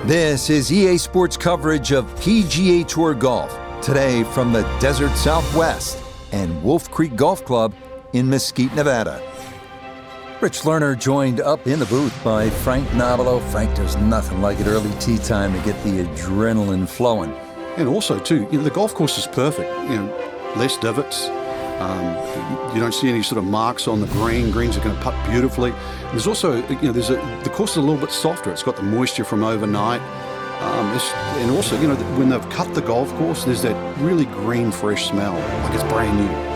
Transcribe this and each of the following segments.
This is EA Sports coverage of PGA Tour Golf, today from the Desert Southwest and Wolf Creek Golf Club in Mesquite, Nevada. Rich Lerner joined up in the booth by Frank Nobilo. Frank, there's nothing like it early tee time to get the adrenaline flowing. And also, too, the golf course is perfect. Less divots. You don't see any sort of marks on the green. Greens are going to putt beautifully. There's also, the course is a little bit softer. It's got the moisture from overnight. And also, when they've cut the golf course, there's that really green, fresh smell, like it's brand new.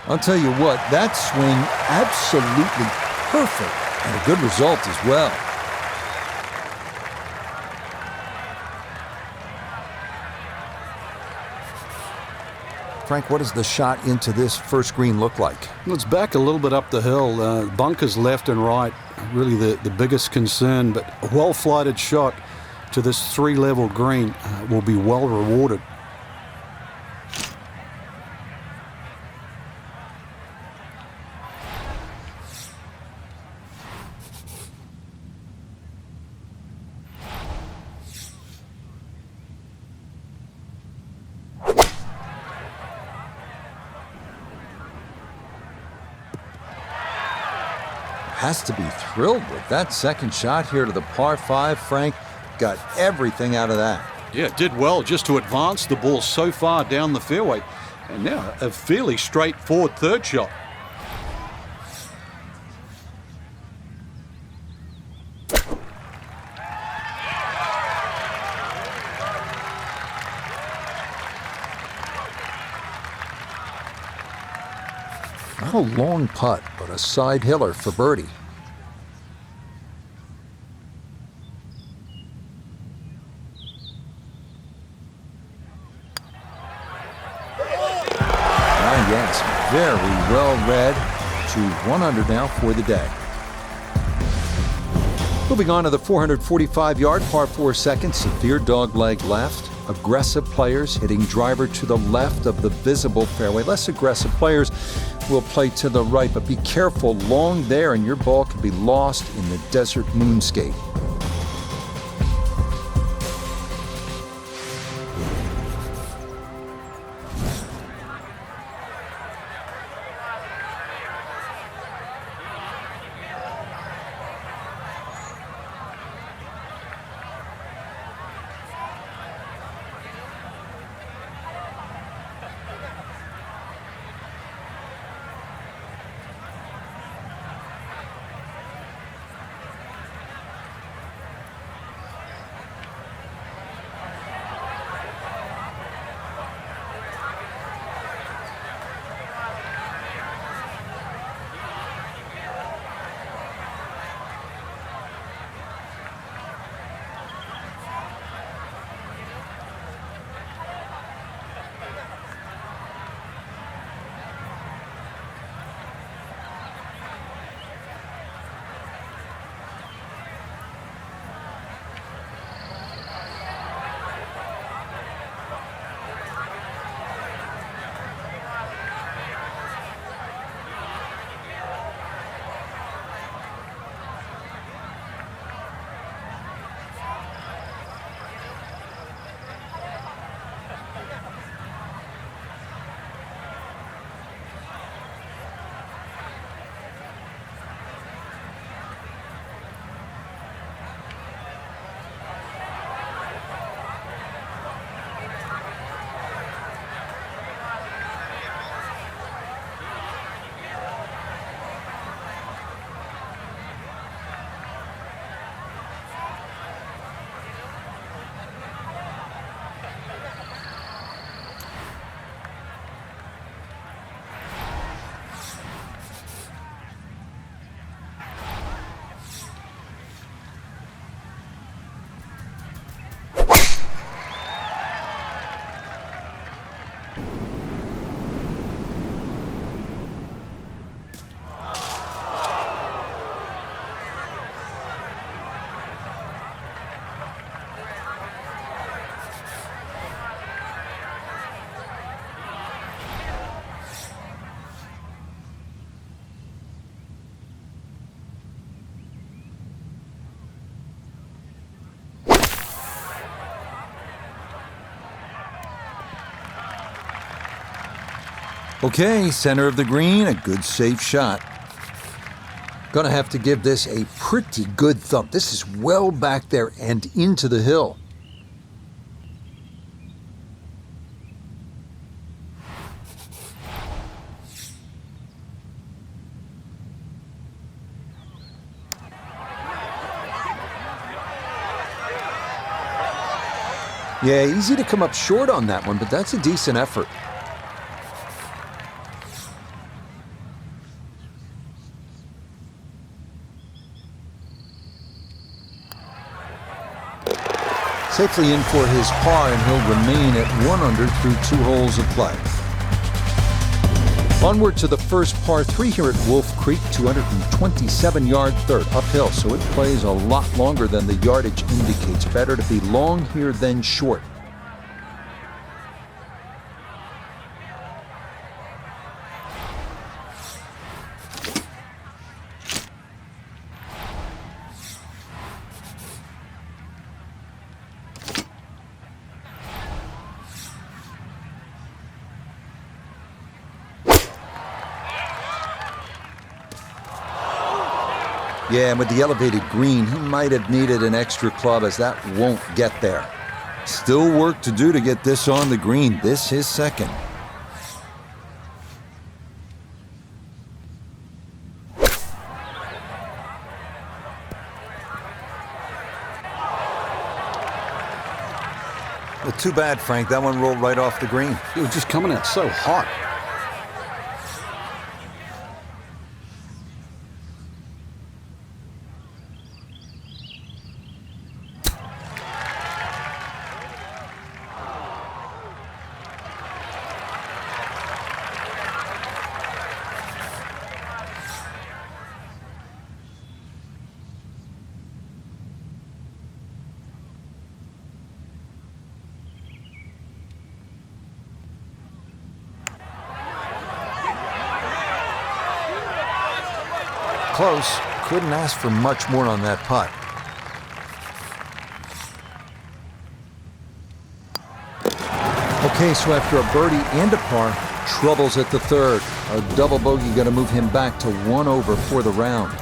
I'll tell you what, that swing, absolutely perfect, and a good result as well. Frank, what does the shot into this first green look like? Well, it's back a little bit up the hill. Bunkers left and right, really the biggest concern, but a well-flighted shot to this three-level green will be well rewarded. Has to be thrilled with that second shot here to the par 5. Frank got everything out of that. Yeah, did well just to advance the ball so far down the fairway. And now a fairly straightforward third shot. Not a long putt, but a side hiller for birdie. Yes, very well read. To 1 under now for the day. Moving on to the 445-yard par 4 second, severe dogleg left. Aggressive players hitting driver to the left of the visible fairway. Less aggressive players will play to the right, but be careful long there and your ball can be lost in the desert moonscape. Okay, center of the green, a good safe shot. Gonna have to give this a pretty good thump. This is well back there and into the hill. Yeah, easy to come up short on that one, but that's a decent effort. Safely in for his par, and he'll remain at 1 under through 2 holes of play. Onward to the first par 3 here at Wolf Creek, 227-yard third, uphill, so it plays a lot longer than the yardage indicates. Better to be long here than short. Yeah, and with the elevated green, he might have needed an extra club, as that won't get there. Still work to do to get this on the green. This his second. Well, too bad, Frank. That one rolled right off the green. It was just coming out so hot. Close. Couldn't ask for much more on that putt. Okay, so after a birdie and a par, troubles at the third. A double bogey going to move him back to 1 over for the round.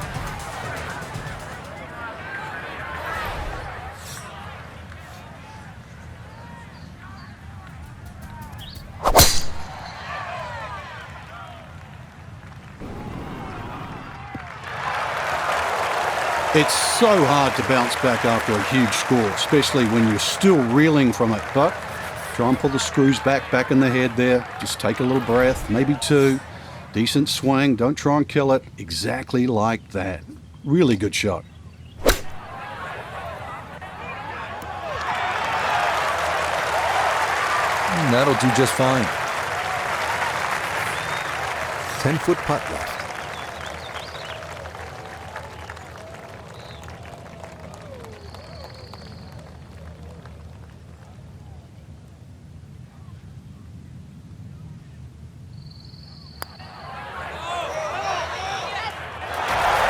It's so hard to bounce back after a huge score, especially when you're still reeling from it. But try and pull the screws back in the head there. Just take a little breath, maybe 2. Decent swing. Don't try and kill it. Exactly like that. Really good shot. And that'll do just fine. 10-foot putt left.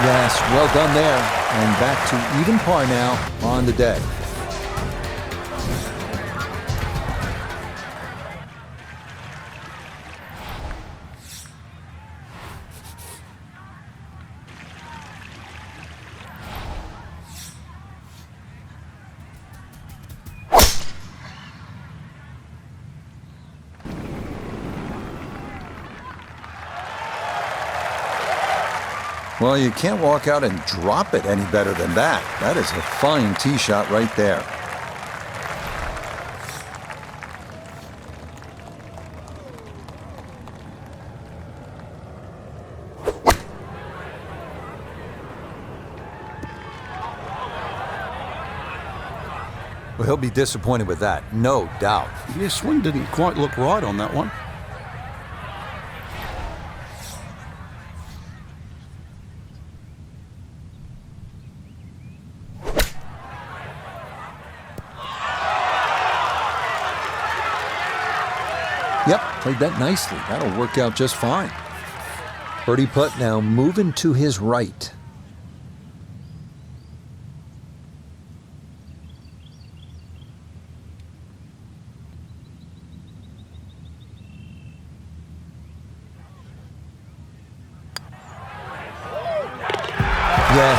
Yes, well done there. And back to even par now on the day. Well, you can't walk out and drop it any better than that. That is a fine tee shot right there. Well, he'll be disappointed with that, no doubt. Yeah, swing didn't quite look right on that one. Yep, played that nicely. That'll work out just fine. Birdie putt now moving to his right.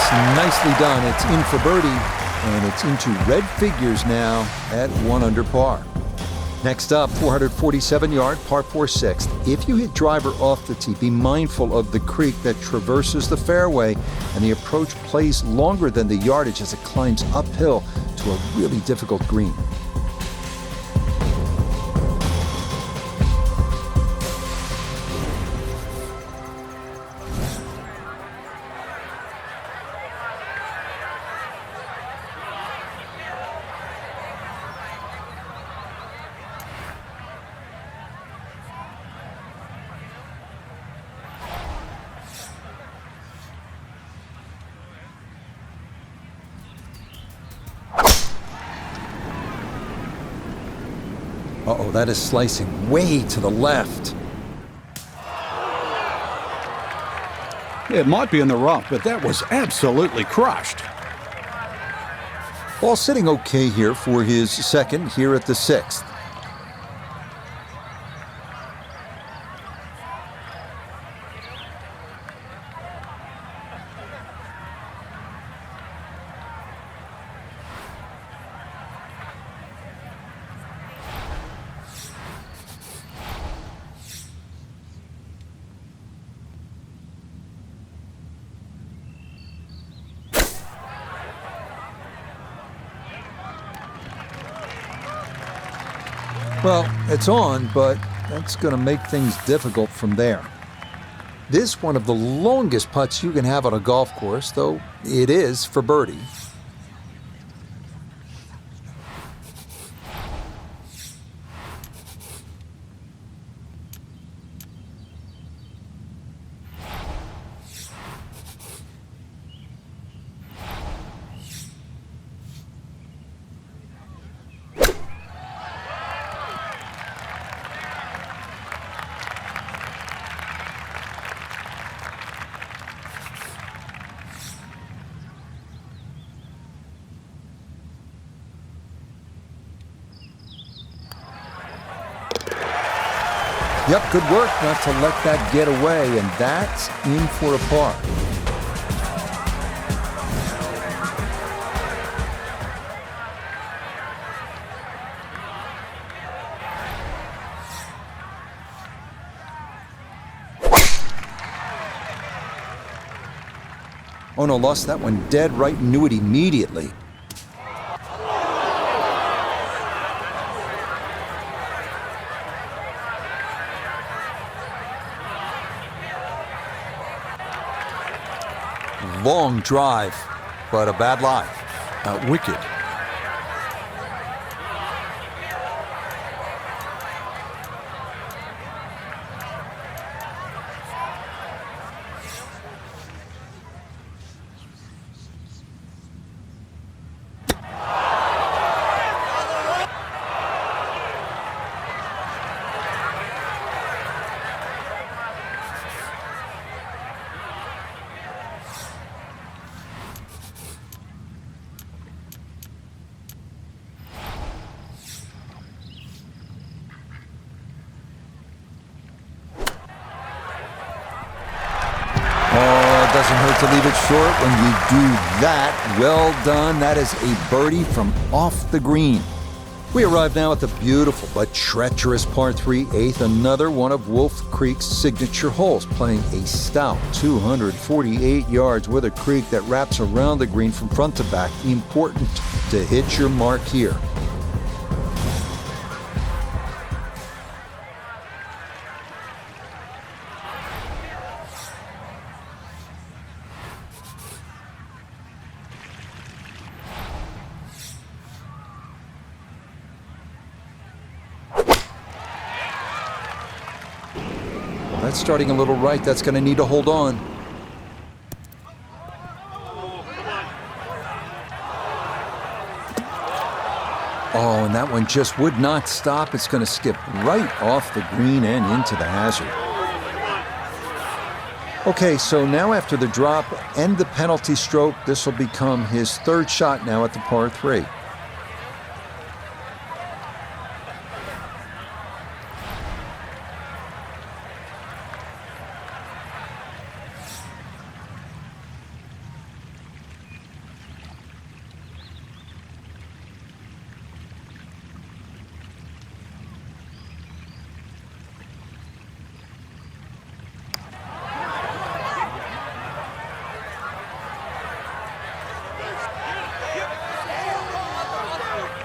Yes, nicely done. It's in for birdie, and it's into red figures now at 1 under par. Next up, 447-yard par 4 sixth. If you hit driver off the tee, be mindful of the creek that traverses the fairway, and the approach plays longer than the yardage as it climbs uphill to a really difficult green. Uh-oh, that is slicing way to the left. Yeah, it might be in the rough, but that was absolutely crushed. Ball sitting okay here for his second here at the 6th. Well, it's on, but that's going to make things difficult from there. This one of the longest putts you can have on a golf course, though it is for birdie. Yep, good work not to let that get away, and that's in for a par. Oh no, lost that one dead right, knew it immediately. Long drive, but a bad lie. Wicked. Doesn't hurt to leave it short when you do that. Well done. That is a birdie from off the green. We arrive now at the beautiful but treacherous par 3 8th, another one of Wolf Creek's signature holes, playing a stout 248 yards with a creek that wraps around the green from front to back. Important to hit your mark here. That's starting a little right. That's going to need to hold on. Oh, and that one just would not stop. It's going to skip right off the green and into the hazard. Okay, so now after the drop and the penalty stroke, this will become his third shot now at the par 3.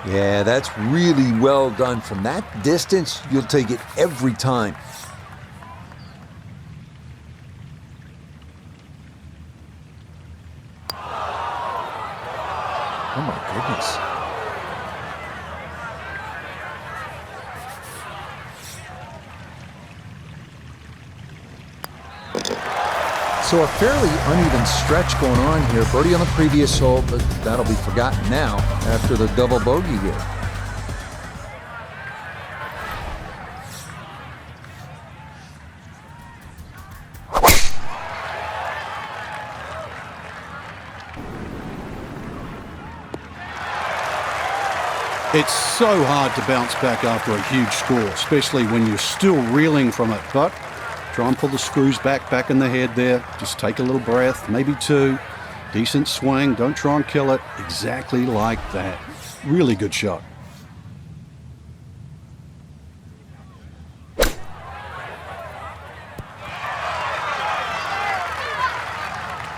Yeah, that's really well done. From that distance, you'll take it every time. Oh my goodness. So a fairly uneven stretch going on here. Birdie on the previous hole, but that'll be forgotten now after the double bogey here. It's so hard to bounce back after a huge score, especially when you're still reeling from it. But try and pull the screws back in the head there. Just take a little breath, maybe two. Decent swing. Don't try and kill it. Exactly like that. Really good shot.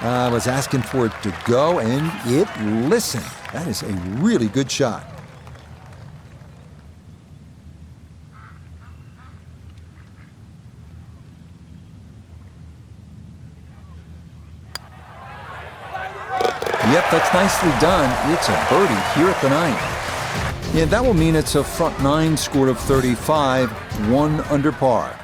I was asking for it to go, and it listened. That is a really good shot. Yep, that's nicely done. It's a birdie here at the ninth. Yeah, that will mean it's a front nine score of 35, 1 under par.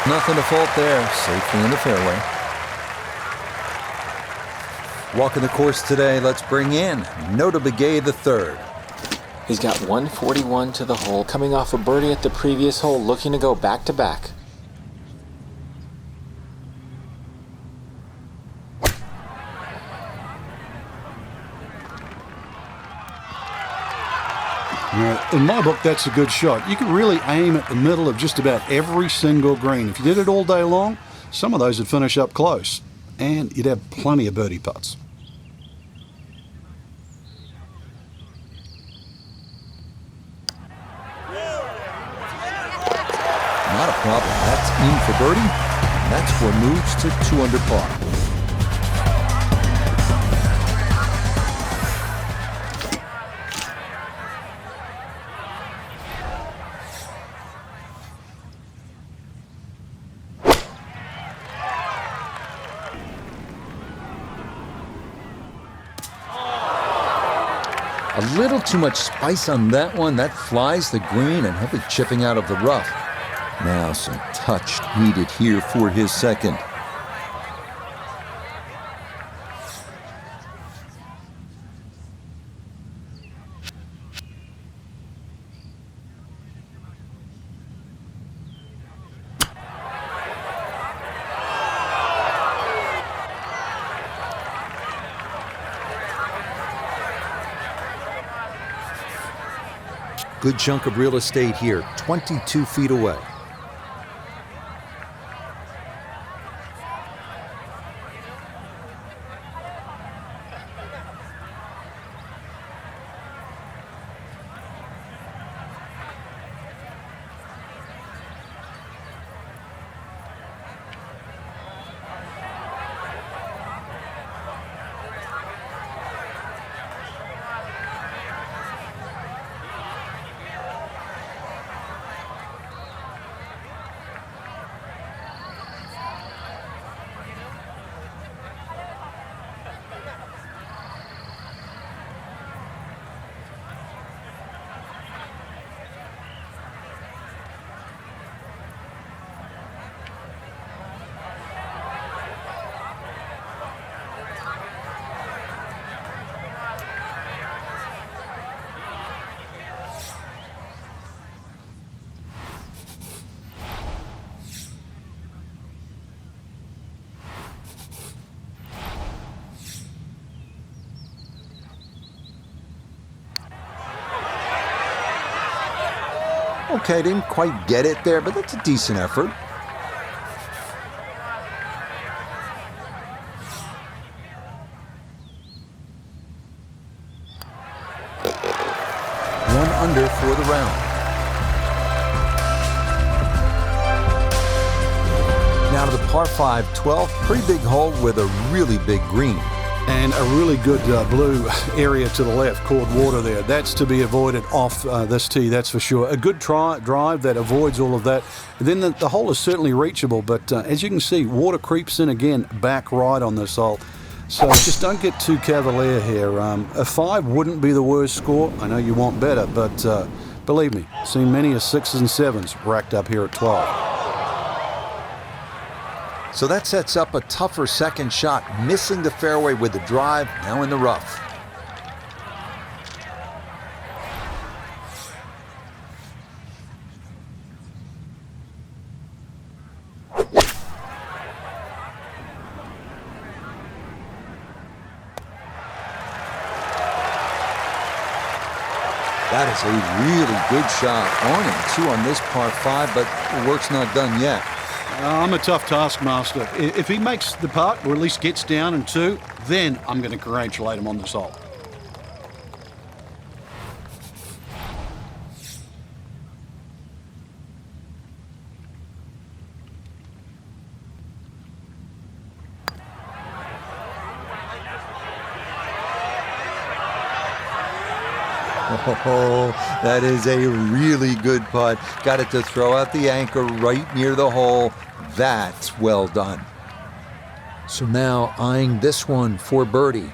Nothing to fault there. Safely in the fairway. Walking the course today, let's bring in Nota Begay the third. He's got 141 to the hole, coming off a birdie at the previous hole, looking to go back-to-back. In my book, that's a good shot. You can really aim at the middle of just about every single green. If you did it all day long, some of those would finish up close, and you'd have plenty of birdie putts. Not a problem. That's in for birdie. And that score moves to 2 under par. A little too much spice on that one. That flies the green and heavily chipping out of the rough. Now some touch needed here for his second. Good chunk of real estate here, 22 feet away. Okay, didn't quite get it there, but that's a decent effort. One under for the round. par 5 12th. Pretty big hole with a really big green. And a really good blue area to the left, called water there. That's to be avoided off this tee, that's for sure. A good drive that avoids all of that. And then the hole is certainly reachable, but as you can see, water creeps in again, back right on this hole. So just don't get too cavalier here. A 5 wouldn't be the worst score. I know you want better, but believe me, seen many a 6s and 7s racked up here at 12. So that sets up a tougher second shot, missing the fairway with the drive, now in the rough. That is a really good shot. On and 2 on this par 5, but the work's not done yet. I'm a tough taskmaster. If he makes the putt, or at least gets down in 2, then I'm going to congratulate him on this hole. Oh, that is a really good putt. Got it to throw out the anchor right near the hole. That's well done. So now eyeing this one for birdie.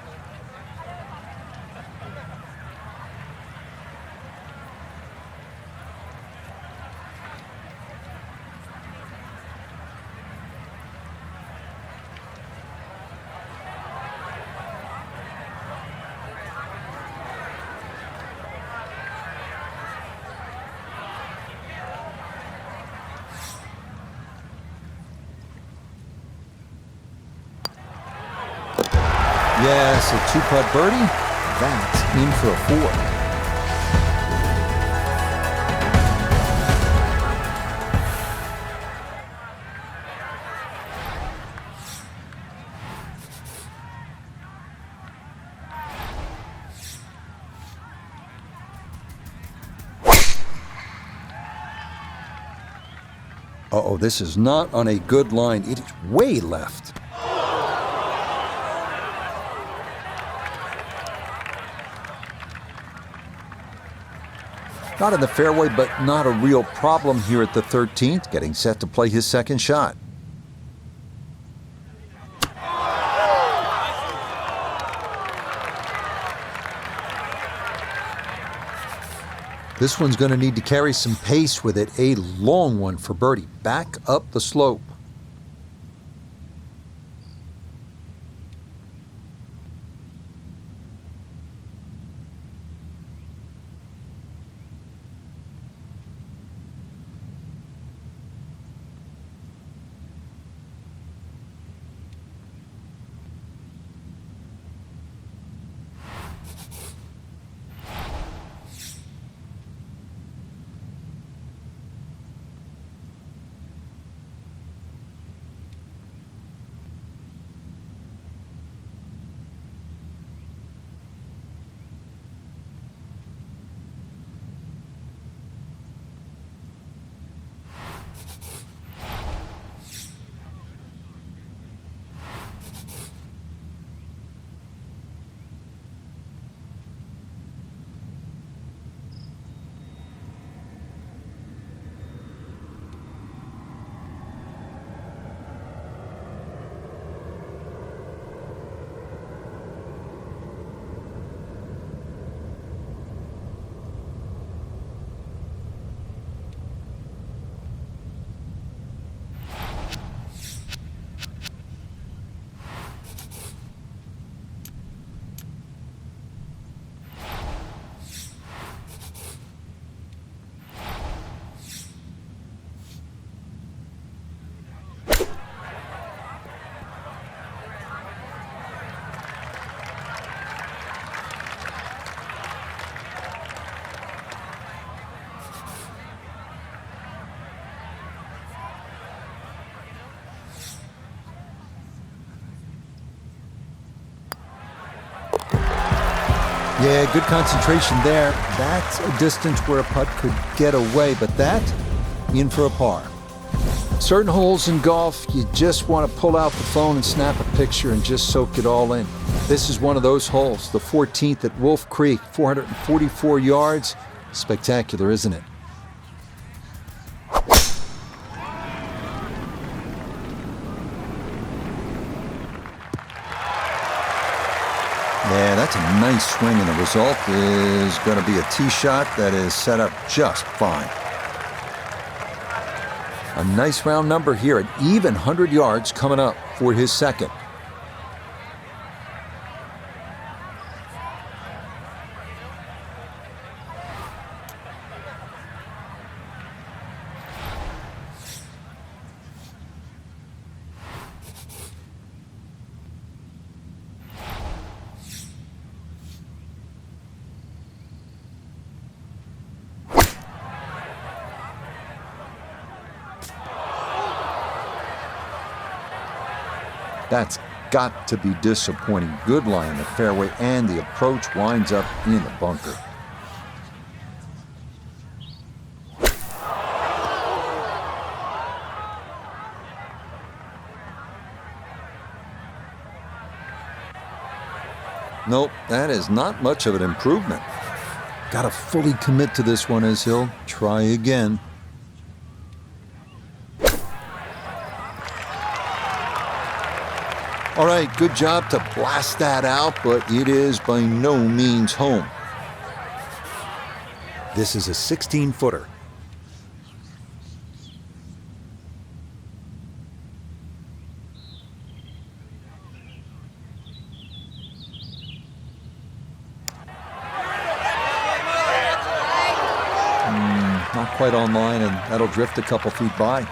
Yes, a 2-putt birdie. That's in for a 4. Uh-oh, this is not on a good line. It is way left. Not in the fairway, but not a real problem here at the 13th, getting set to play his second shot. This one's going to need to carry some pace with it. A long one for birdie, back up the slope. Yeah, good concentration there. That's a distance where a putt could get away, but that, in for a par. Certain holes in golf, you just want to pull out the phone and snap a picture and just soak it all in. This is one of those holes, the 14th at Wolf Creek, 444 yards. Spectacular, isn't it? Yeah, that's a nice swing, and the result is going to be a tee shot that is set up just fine. A nice round number here, an even 100 yards coming up for his second. That's got to be disappointing. Good lie in the fairway, and the approach winds up in the bunker. Nope, that is not much of an improvement. Got to fully commit to this one as he'll try again. All right, good job to blast that out, but it is by no means home. This is a 16-footer. Not quite online, and that'll drift a couple feet by.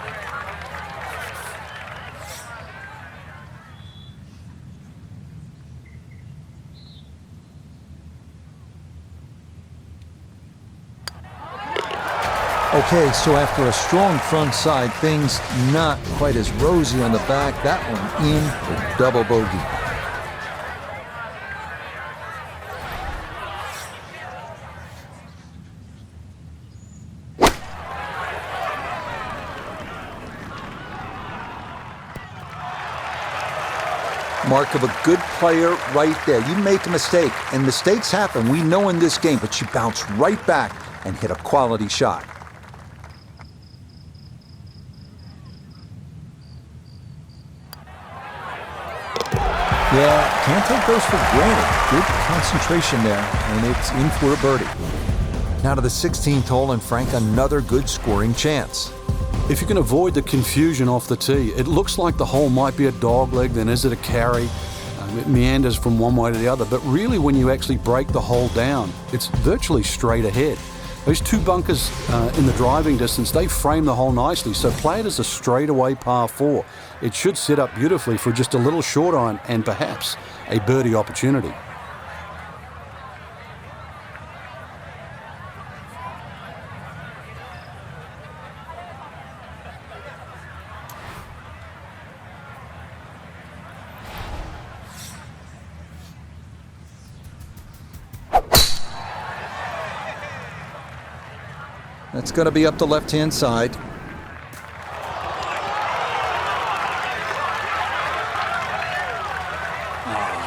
Okay, so after a strong front side, things not quite as rosy on the back. That one in for double bogey. Mark of a good player right there. You make a mistake, and mistakes happen. We know in this game, but she bounced right back and hit a quality shot. Yeah, can't take those for granted. Good concentration there, and it's in for a birdie. Now to the 16th hole, and Frank, another good scoring chance. If you can avoid the confusion off the tee, it looks like the hole might be a dogleg, then is it a carry? It meanders from one way to the other, but really when you actually break the hole down, it's virtually straight ahead. Those two bunkers in the driving distance, they frame the hole nicely, so play it as a straightaway par 4. It should set up beautifully for just a little short iron and perhaps a birdie opportunity. That's going to be up the left-hand side.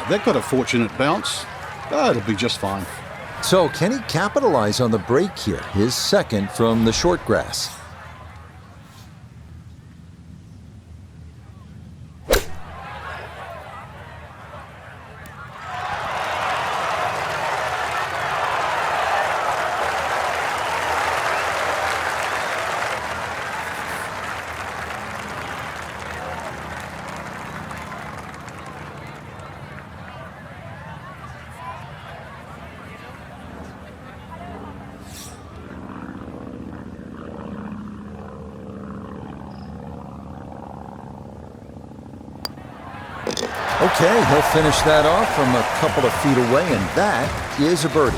That got a fortunate bounce. It'll be just fine. So can he capitalize on the break here? His second from the short grass. Okay, he'll finish that off from a couple of feet away, and that is a birdie.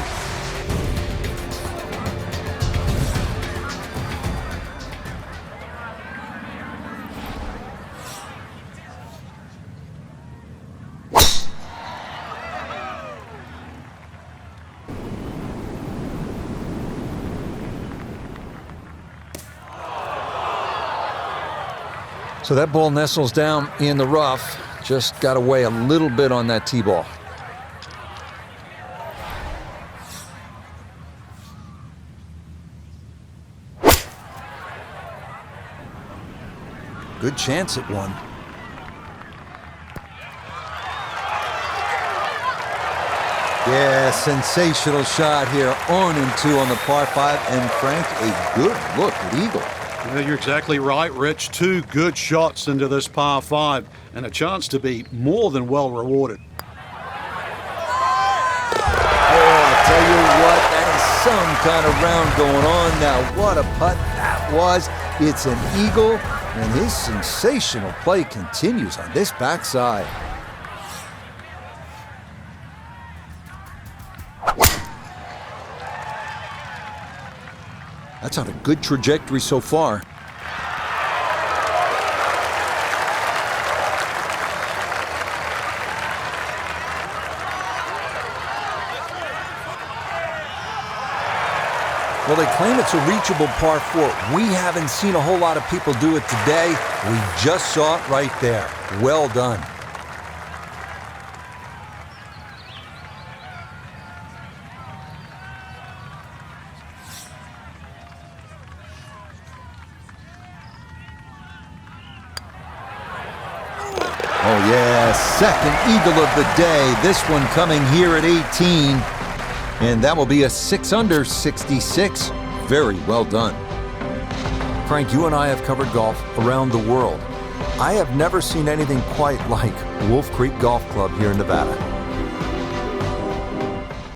So that ball nestles down in the rough. Just got to weigh a little bit on that tee ball. Good chance at one. Yeah, sensational shot here. On and two on the par 5. And Frank, a good look legal. Yeah, you're exactly right, Rich. 2 good shots into this par 5 and a chance to be more than well rewarded. Oh, I'll tell you what, that is some kind of round going on now. What a putt that was. It's an eagle, and his sensational play continues on this backside. That's on a good trajectory so far. Well, they claim it's a reachable par 4. We haven't seen a whole lot of people do it today. We just saw it right there. Well done. Oh yeah, second eagle of the day. This one coming here at 18. And that will be a 6 under 66. Very well done. Frank, you and I have covered golf around the world. I have never seen anything quite like Wolf Creek Golf Club here in Nevada.